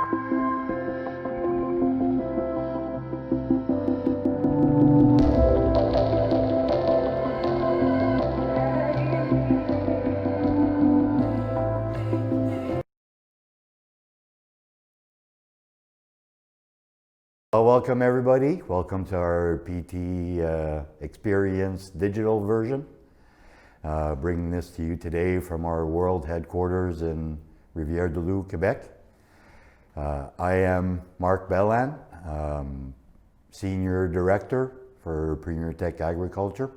Welcome everybody. Welcome to our PT Experience digital version. Bringing this to you today from our world headquarters in Riviere-du-Loup, Quebec. I am Marc Bellan, Senior Director for Premier Tech Agriculture.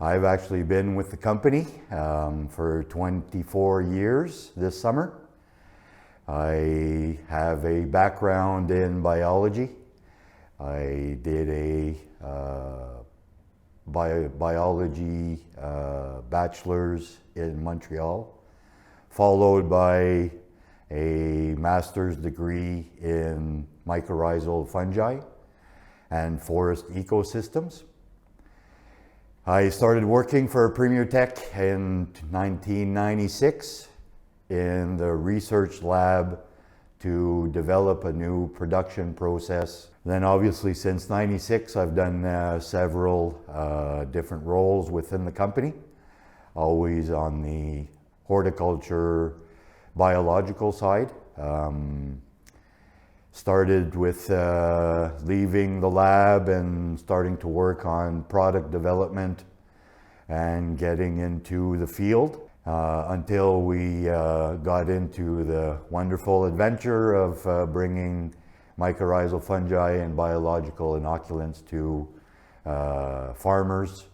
I've actually been with the company for 24 years this summer. I have a background in biology. I did a biology bachelor's in Montreal, followed by a master's degree in mycorrhizal fungi and forest ecosystems. I started working for Premier Tech in 1996 in the research lab to develop a new production process. Then obviously since '96 I've done several different roles within the company, always on the horticulture biological side. Started with leaving the lab and starting to work on product development and getting into the field. Until we got into the wonderful adventure of bringing mycorrhizal fungi and biological inoculants to farmers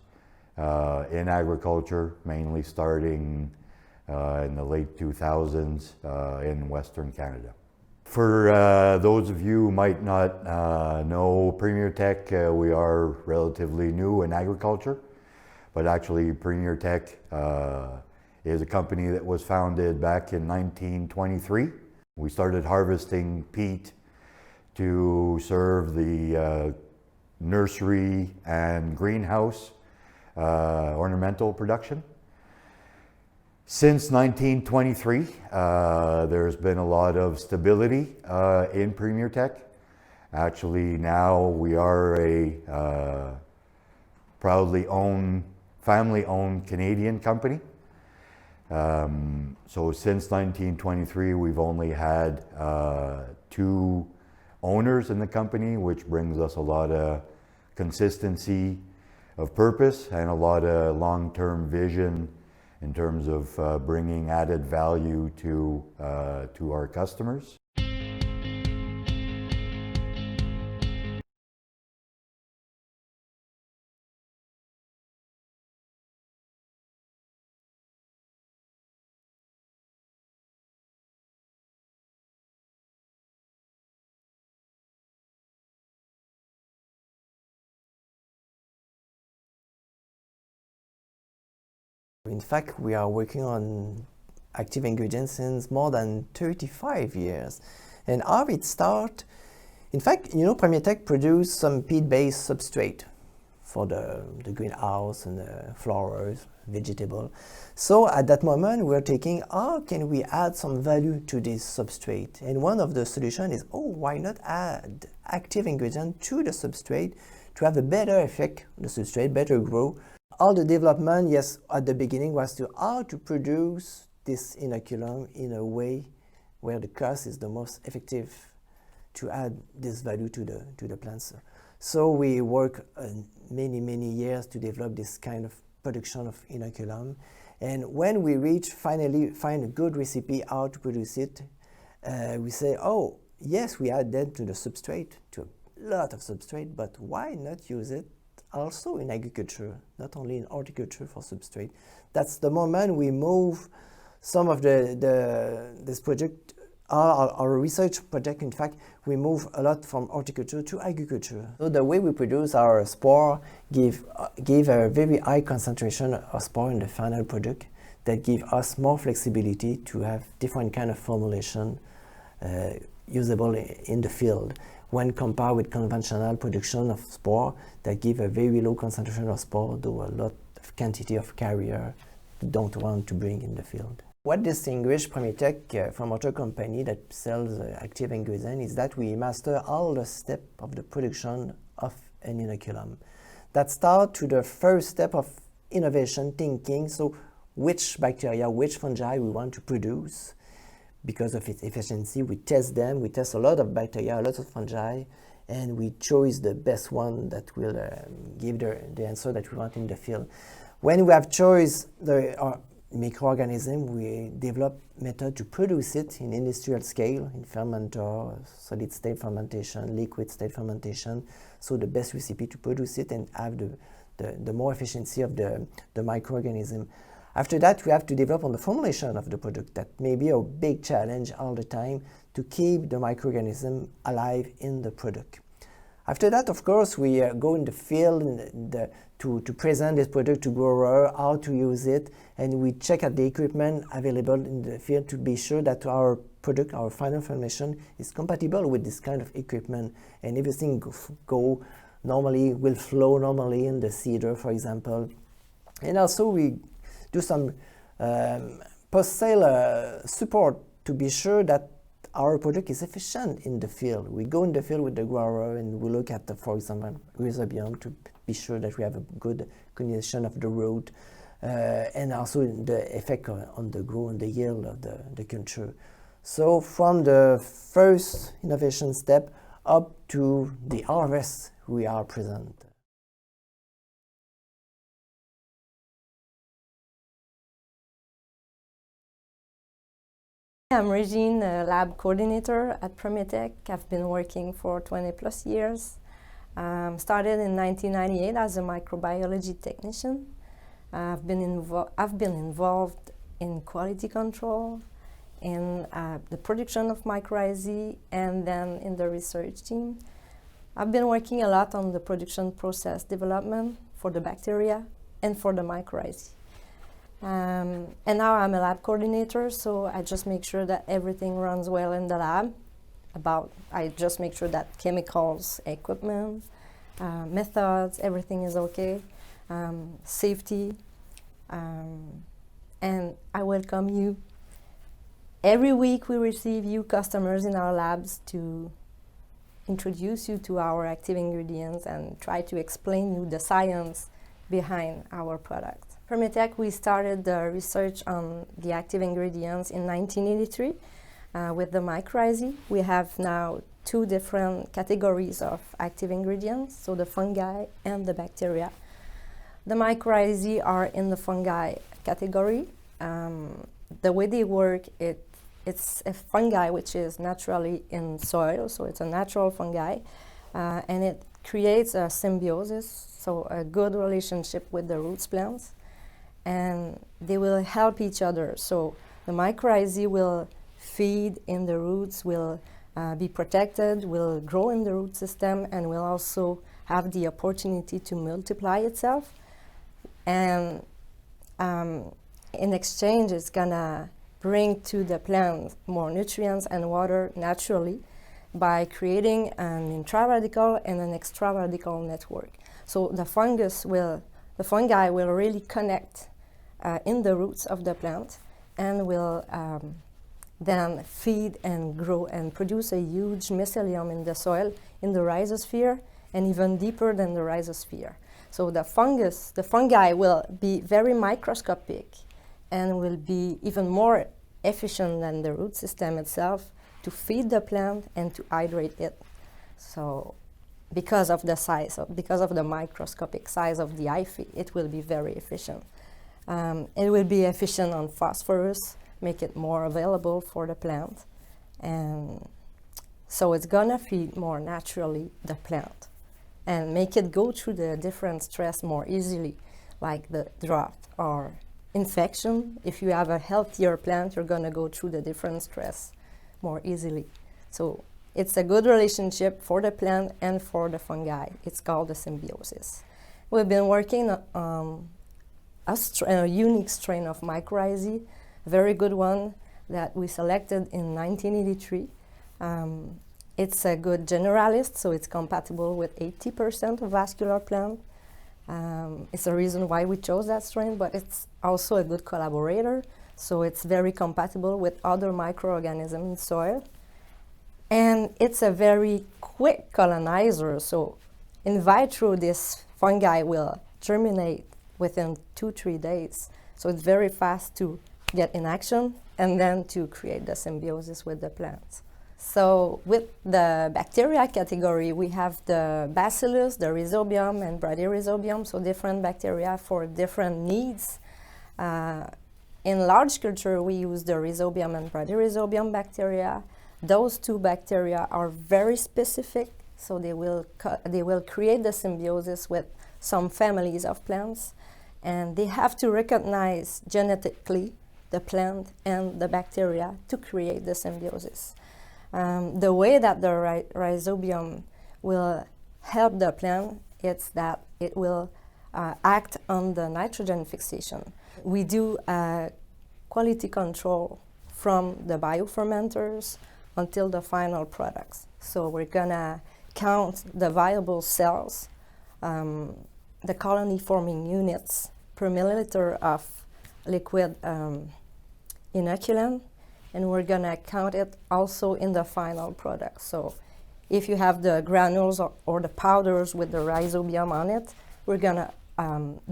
in agriculture, mainly starting in the late 2000s in Western Canada. For those of you who might not know Premier Tech, we are relatively new in agriculture, but actually Premier Tech is a company that was founded back in 1923. We started harvesting peat to serve the nursery and greenhouse ornamental production. Since 1923, there's been a lot of stability in Premier Tech. Actually, now we are a proudly owned, family-owned Canadian company. So since 1923, we've only had 2 owners in the company, which brings us a lot of consistency of purpose and a lot of long-term vision in terms of bringing added value to our customers. In fact, we are working on active ingredients since more than 35 years. And how it started, in fact, Premier Tech produced some peat-based substrate for the greenhouse and the flowers, vegetable. So at that moment, we were thinking, how can we add some value to this substrate? And one of the solutions is, why not add active ingredient to the substrate to have a better effect on the substrate, better grow. All the development, yes, at the beginning was to how to produce this inoculum in a way where the cost is the most effective to add this value to the plants. So we work many years to develop this kind of production of inoculum. And when we finally find a good recipe how to produce it, we say, yes, we add that to the substrate, to a lot of substrate, but why not use it also in agriculture, not only in horticulture for substrate. That's the moment we move some of this project, our research project, in fact, we move a lot from horticulture to agriculture. So the way we produce our spore give a very high concentration of spore in the final product that give us more flexibility to have different kind of formulation usable in the field. When compared with conventional production of spore that give a very low concentration of spore, though a lot of quantity of carrier you don't want to bring in the field. What distinguishes Premier-Tech from other company that sells active ingredient is that we master all the steps of the production of an inoculum. That starts to the first step of innovation thinking, so which bacteria, which fungi we want to produce. Because of its efficiency, we test them, we test a lot of bacteria, a lot of fungi, and we choose the best one that will give the answer that we want in the field. When we have choice the microorganism, we develop method to produce it in industrial scale, in fermenter, solid state fermentation, liquid state fermentation, so the best recipe to produce it and have the more efficiency of the microorganism. After that, we have to develop on the formulation of the product. That may be a big challenge all the time to keep the microorganism alive in the product. After that, of course, we go in the field to present this product to grower, how to use it, and we check out the equipment available in the field to be sure that our product, our final formulation, is compatible with this kind of equipment, and everything go normally, will flow normally in the seeder, for example. And also we do some post-sale support to be sure that our product is efficient in the field. We go in the field with the grower and we look at, for example, rhizobium to be sure that we have a good condition of the root and also the effect on the growth and the yield of the culture. So from the first innovation step up to the harvest, we are present. I'm Régine, lab coordinator at Premier-Tech. I've been working for 20 plus years. Started in 1998 as a microbiology technician. I've been involved in quality control, in the production of mycorrhizae, and then in the research team. I've been working a lot on the production process development for the bacteria and for the mycorrhizae. And now I'm a lab coordinator, so I just make sure that everything runs well in the lab. I just make sure that chemicals, equipment, methods, everything is okay, safety, and I welcome you. Every week we receive you customers in our labs to introduce you to our active ingredients and try to explain you the science behind our products. Premier-Tech, we started the research on the active ingredients in 1983 with the mycorrhizae. We have now two different categories of active ingredients, so the fungi and the bacteria. The mycorrhizae are in the fungi category. The way they work, it's a fungi which is naturally in soil, so it's a natural fungi, and it creates a symbiosis, so a good relationship with the roots plants, and they will help each other. So the mycorrhizae will feed in the roots, will be protected, will grow in the root system, and will also have the opportunity to multiply itself. And in exchange, it's gonna bring to the plant more nutrients and water naturally by creating an intraradical and an extraradical network. So the fungi will really connect in the roots of the plant and will then feed and grow and produce a huge mycelium in the soil, in the rhizosphere, and even deeper than the rhizosphere. So the fungi will be very microscopic and will be even more efficient than the root system itself to feed the plant and to hydrate it. So because of the microscopic size of the hyphae, it will be very efficient. It will be efficient on phosphorus, make it more available for the plant. And so it's gonna feed more naturally the plant and make it go through the different stress more easily, like the drought or infection. If you have a healthier plant, you're gonna go through the different stress more easily. So it's a good relationship for the plant and for the fungi. It's called a symbiosis. We've been working on a unique strain of mycorrhizae, a very good one that we selected in 1983. It's a good generalist, so it's compatible with 80% of vascular plant. It's the reason why we chose that strain, but it's also a good collaborator. So it's very compatible with other microorganisms in soil. And it's a very quick colonizer. So in vitro, this fungi will germinate within 2-3 days. So it's very fast to get in action and then to create the symbiosis with the plants. So with the bacteria category, we have the bacillus, the rhizobium, and bradyrhizobium, so different bacteria for different needs. In large culture, we use the rhizobium and bradyrhizobium bacteria. Those two bacteria are very specific, so they will create the symbiosis with some families of plants, and they have to recognize genetically the plant and the bacteria to create the symbiosis. The way that the rhizobium will help the plant is that it will act on the nitrogen fixation. We do quality control from the biofermenters until the final products. So we're gonna count the viable cells, the colony forming units per milliliter of liquid inoculant, and we're gonna count it also in the final product. So if you have the granules or the powders with the rhizobium on it, we're gonna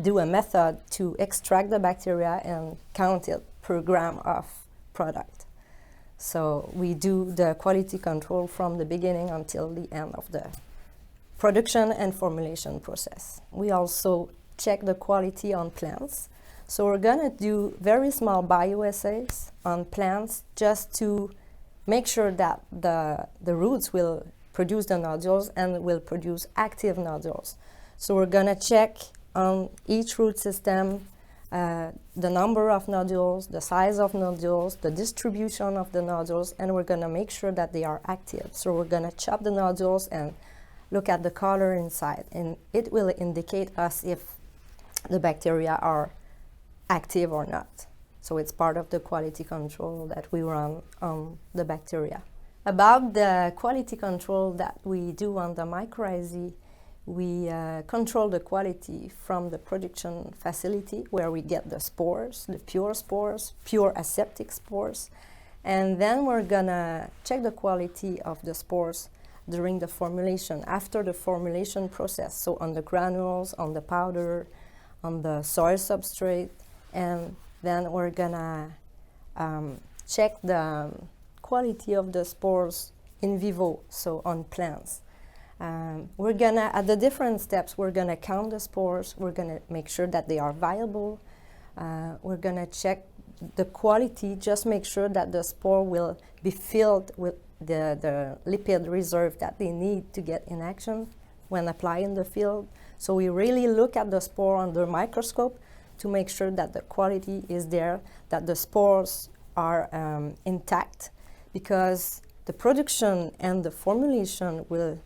do a method to extract the bacteria and count it per gram of product. So we do the quality control from the beginning until the end of the production and formulation process. We also check the quality on plants. So we're gonna do very small bioassays on plants just to make sure that the roots will produce the nodules and will produce active nodules. So we're gonna check on each root system the number of nodules, the size of nodules, the distribution of the nodules, and we're gonna make sure that they are active. So we're gonna chop the nodules and look at the color inside, and it will indicate us if the bacteria are active or not. So it's part of the quality control that we run on the bacteria. About the quality control that we do on the mycorrhizae, we control the quality from the production facility where we get the spores, the pure aseptic spores, and then we're gonna check the quality of the spores during the formulation, after the formulation process, so on the granules, on the powder, on the soil substrate, and then we're gonna check the quality of the spores in vivo, so on plants. We're gonna, at the different steps, we're gonna count the spores, we're gonna make sure that they are viable, we're gonna check the quality, just make sure that the spore will be filled with the lipid reserve that they need to get in action when applied in the field. So we really look at the spore under microscope to make sure that the quality is there, that the spores are intact, because the production and the formulation will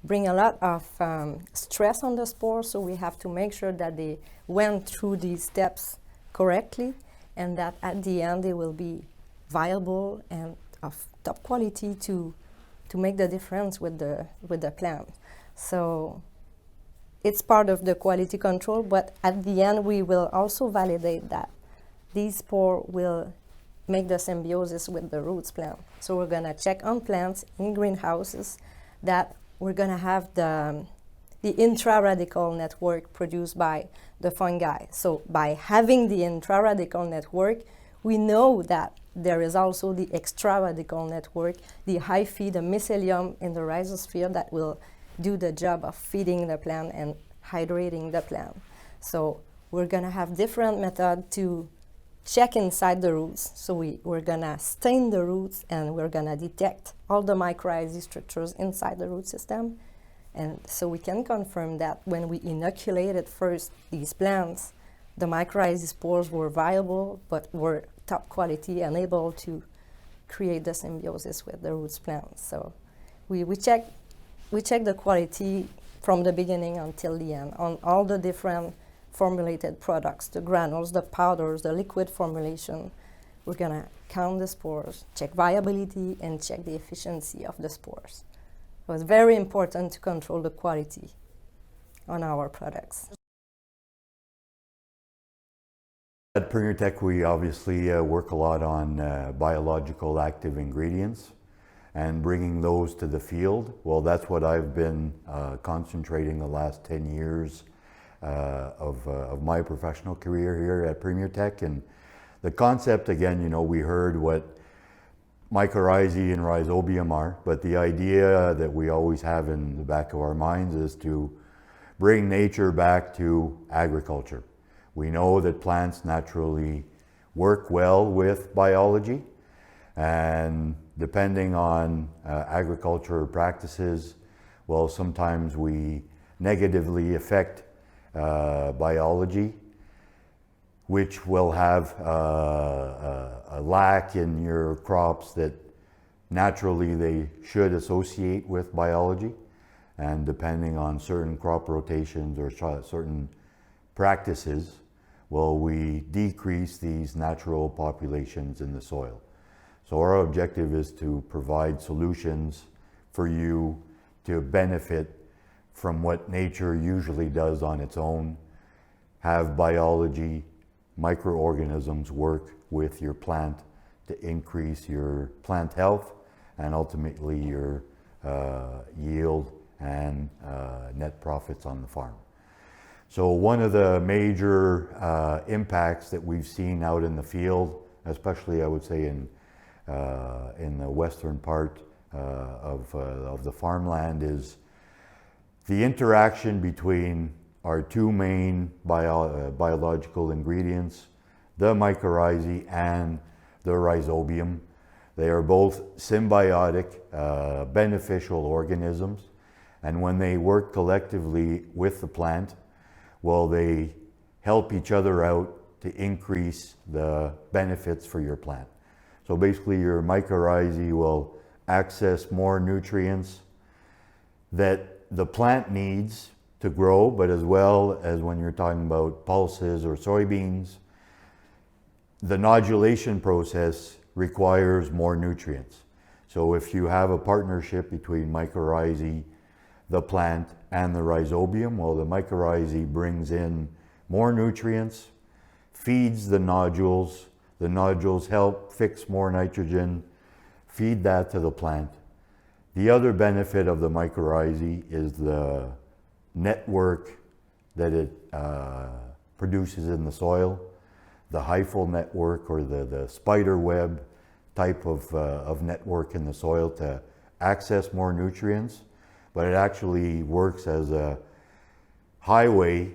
bring a lot of stress on the spores, so we have to make sure that they went through these steps correctly and that at the end they will be viable and of top quality to make the difference with the plant. So it's part of the quality control, but at the end we will also validate that these spores will make the symbiosis with the roots plant. So we're gonna check on plants in greenhouses that we're gonna have the intra-radical network produced by the fungi. So by having the intra-radical network, we know that there is also the extra-radical network, the hyphae, the mycelium in the rhizosphere that will do the job of feeding the plant and hydrating the plant. So we're gonna have different methods to check inside the roots. So we're gonna stain the roots and we're gonna detect all the mycorrhizae structures inside the root system. And so we can confirm that when we inoculated first these plants, the mycorrhizae spores were viable, but were top quality and able to create the symbiosis with the roots plants. So we check the quality from the beginning until the end on all the different formulated products, the granules, the powders, the liquid formulation. We're gonna count the spores, check viability, and check the efficiency of the spores. So it's very important to control the quality on our products. At Premier Tech, we obviously work a lot on biological active ingredients and bringing those to the field. Well, that's what I've been concentrating the last 10 years of my professional career here at Premier Tech. And the concept, again, you know, we heard what mycorrhizae and rhizobium are, but the idea that we always have in the back of our minds is to bring nature back to agriculture. We know that plants naturally work well with biology, and depending on agriculture practices, well, sometimes we negatively affect biology, which will have a lack in your crops that naturally they should associate with biology. And depending on certain crop rotations or certain practices, well, we decrease these natural populations in the soil. So our objective is to provide solutions for you to benefit from what nature usually does on its own, have biology, microorganisms work with your plant to increase your plant health and ultimately your yield and net profits on the farm. So one of the major impacts that we've seen out in the field, especially I would say in the western part of the farmland, is the interaction between our two main biological ingredients, the mycorrhizae and the rhizobium. They are both symbiotic, beneficial organisms, and when they work collectively with the plant, well, they help each other out to increase the benefits for your plant. So basically your mycorrhizae will access more nutrients that the plant needs to grow, but as well as when you're talking about pulses or soybeans, the nodulation process requires more nutrients. So if you have a partnership between mycorrhizae, the plant, and the rhizobium, well, the mycorrhizae brings in more nutrients, feeds the nodules help fix more nitrogen, feed that to the plant. The other benefit of the mycorrhizae is the network that it produces in the soil, the hyphal network or the spider web type of network in the soil to access more nutrients, but it actually works as a highway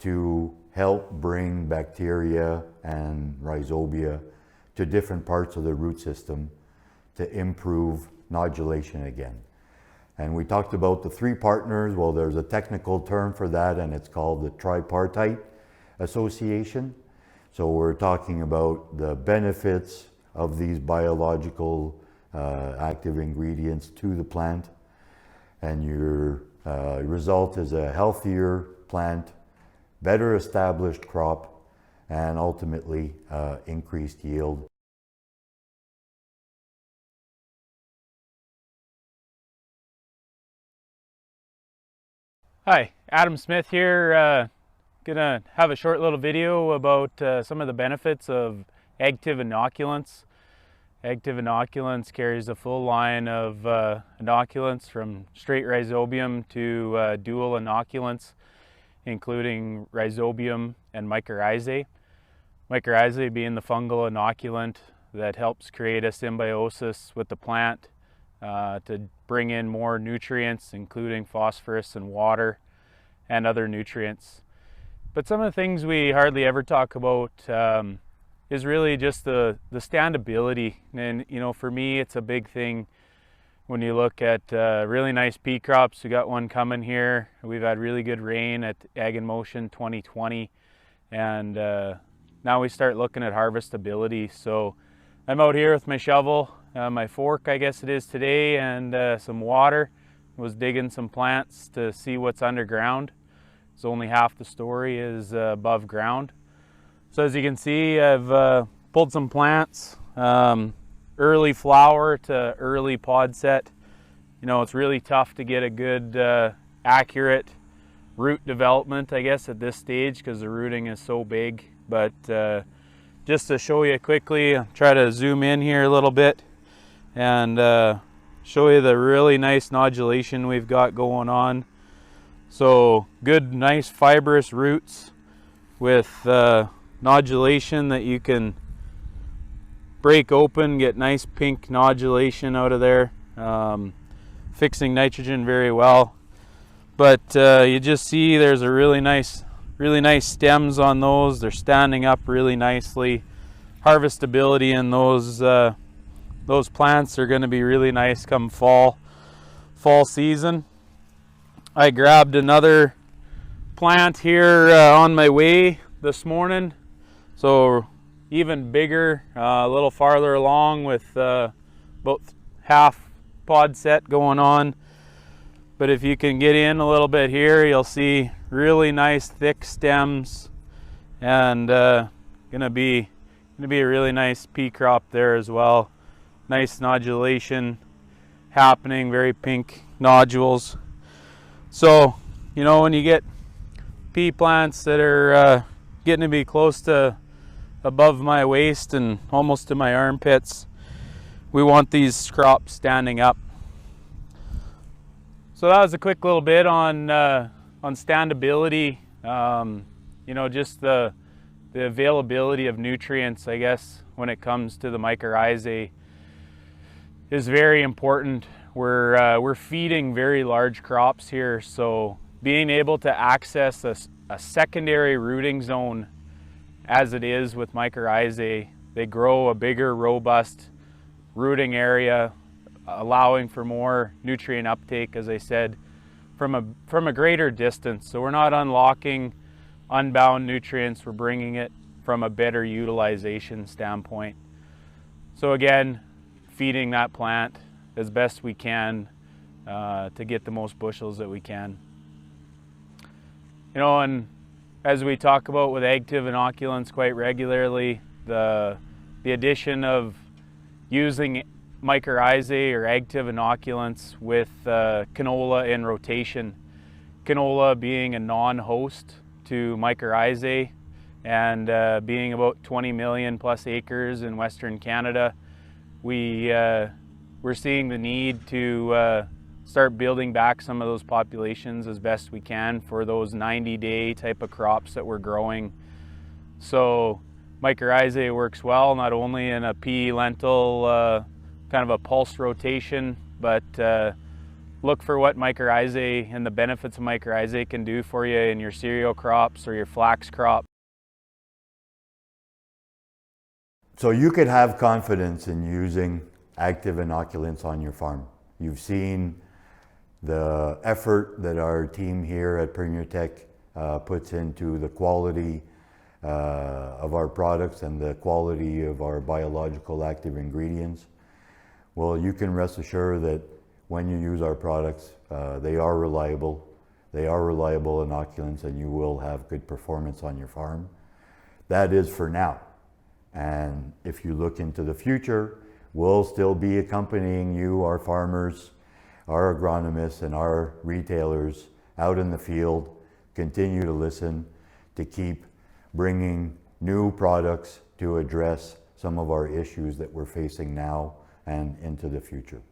to help bring bacteria and rhizobia to different parts of the root system to improve nodulation again. And we talked about the three partners. Well, there's a technical term for that, and it's called the tripartite association. So we're talking about the benefits of these biological active ingredients to the plant, and your result is a healthier plant, better established crop, and ultimately increased yield. Hi, Adam Smith here. Gonna have a short little video about some of the benefits of AGTIV inoculants. AGTIV inoculants carries a full line of inoculants from straight rhizobium to dual inoculants, including rhizobium and mycorrhizae. Mycorrhizae being the fungal inoculant that helps create a symbiosis with the plant to bring in more nutrients, including phosphorus and water and other nutrients. But some of the things we hardly ever talk about is really just the standability. And you know, for me, it's a big thing when you look at really nice pea crops. We got one coming here. We've had really good rain at Ag in Motion 2020, and now we start looking at harvestability. So I'm out here with my shovel, my fork, I guess it is today, and some water. Was digging some plants to see what's underground. So only half the story is above ground. So as you can see, I've pulled some plants, early flower to early pod set. You know, it's really tough to get a good, accurate root development, I guess, at this stage because the rooting is so big. But just to show you quickly, I'll try to zoom in here a little bit and show you the really nice nodulation we've got going on. So good, nice fibrous roots with nodulation that you can break open, get nice pink nodulation out of there, fixing nitrogen very well. But you just see there's a really nice stems on those. They're standing up really nicely. Harvestability in those plants are going to be really nice come fall season. I grabbed another plant here on my way this morning, so even bigger, a little farther along with about half pod set going on. But if you can get in a little bit here, you'll see really nice thick stems, and gonna be a really nice pea crop there as well. Nice nodulation happening, very pink nodules. So, you know, when you get pea plants that are getting to be close to above my waist and almost to my armpits, we want these crops standing up. So that was a quick little bit on standability. You know, just the availability of nutrients, I guess, when it comes to the mycorrhizae is very important. We're feeding very large crops here, so being able to access a secondary rooting zone as it is with mycorrhizae, they grow a bigger, robust rooting area, allowing for more nutrient uptake, as I said, from a greater distance. So we're not unlocking unbound nutrients, we're bringing it from a better utilization standpoint. So again, feeding that plant as best we can to get the most bushels that we can. You know, and as we talk about with AGTIV inoculants quite regularly, the addition of using mycorrhizae or AGTIV inoculants with canola in rotation. Canola being a non-host to mycorrhizae, and being about 20 million plus acres in Western Canada, we're seeing the need to start building back some of those populations as best we can for those 90-day type of crops that we're growing. So mycorrhizae works well not only in a pea, lentil, kind of a pulse rotation, but look for what mycorrhizae and the benefits of mycorrhizae can do for you in your cereal crops or your flax crop. So you could have confidence in using active inoculants on your farm. You've seen the effort that our team here at Premier Tech puts into the quality of our products and the quality of our biological active ingredients. Well, you can rest assured that when you use our products, they are reliable. They are reliable inoculants, and you will have good performance on your farm. That is for now. And if you look into the future, we'll still be accompanying you, our farmers, our agronomists, and our retailers out in the field. Continue to listen, to keep bringing new products to address some of our issues that we're facing now and into the future.